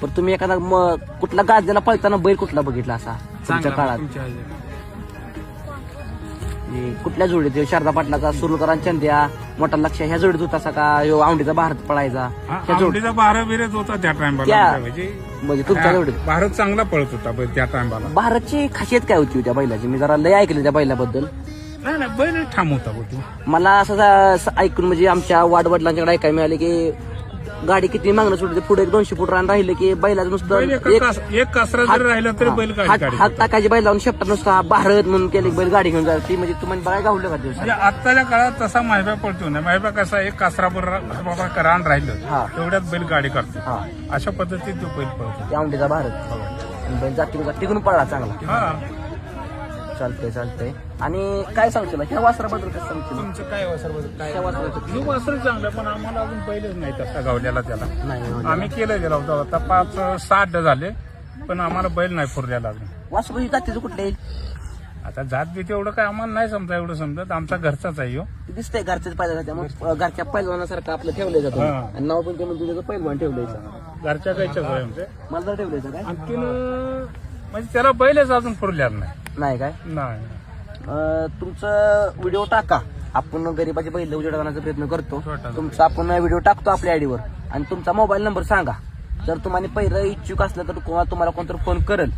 पण तुम्ही एखादा कुठला गाजलेला पळताना बैल कुठला बघितला असा तुमच्या काळात? कुठल्या जोडीत शारदा पाटलाचा सुरलकर आणि चंद्या मोठा लक्ष ह्या जोडीत होता असा का ह्यो आवडीचा भारत पळायचा? आवडीचा भारत बिरत होता त्या टाइमला. म्हणजे तुमच्या जोडीत भारत चांगला पळत होता त्या टाइमला. भारतची खासियत काय होती त्या बैलाची? मी जरा लय ऐकलं त्या बैलाबद्दल. नाही बैल ठाम होता होती. मला असं ऐकून म्हणजे आमच्या वाडवडिलांच्याकडे ऐकायला मिळाले की गाडी किती मागणं सुटते पुढे 200 फूट रान राहिलं की बैलाचं नुसतं एक कासरा जरी राहिला तरी बैल हात टाकायची बैल लावून शेपटा नुसता भारत म्हणून केली बैल गाडी घेऊन जायची. म्हणजे तुम्हाला बघायला गावलं का दिवस? म्हणजे आत्ताच्या काळात तसा माहिबा पडतो ना. माहिबा कसा एक कासराभर बाबा रान राहिलं तेवढ्यात बैल गाडी करतो. अशा पद्धतीत तो बैल पळतो. आवडीचा भारत बैल जाती टिकून पळला चांगला. चालतंय. आणि काय सांगशील ह्या वासराबद्दल? कसं सांगशील तुमचं काय वासराबद्दल? काय वासराबद्दल? वासर चांगलं पण आम्हाला अजून पहिलेच नाही तसा गावल्याला त्याला. नाही आम्ही केलं गेला होता. आता 5-6 झाले पण आम्हाला बैल नाही फुरलेला अजून. वासरू जातीचं कुठले येईल? आता जात बीत एवढं काय आम्हाला नाही समजा. एवढं समजत आमचा घरचाच आहे. दिसतंय घरच्याच पाहिजे त्यामुळे घरच्या पैलवानासारखं आपलं ठेवलंय जातं. आणि नाव पण कमी तुझं पैलवान ठेवलंय. घरच्या गायच्याच आहे आमचे. मला जर ठेवलंय काय आणखीन म्हणजे त्याला बैलच अजून फुरलेला नाही काय? नाही. तुमचं व्हिडिओ टाका. आपण गरीबाची बैल व्हिडिओ टाकण्याचा प्रयत्न करतो. तुमचा आपण व्हिडिओ टाकतो आपल्या आयडीवर. आणि तुमचा मोबाईल नंबर सांगा. जर तुम्हाला पहिलं इच्छुक असलं तर तुम्हाला कोणतरी फोन करेल.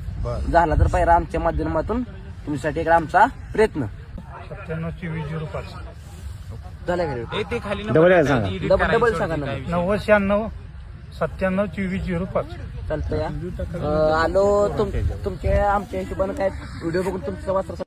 झाला तर पहिला आमच्या माध्यमातून तुमच्यासाठी एक आमचा प्रयत्न. 97-24-05 झाला का? डबल सांगा. डबल सांगा ना. 99-96-27-24-05 चालतंय. आलो तुमच्या आमच्या हिशोबानं काय व्हिडिओ बघून तुमचं वाचता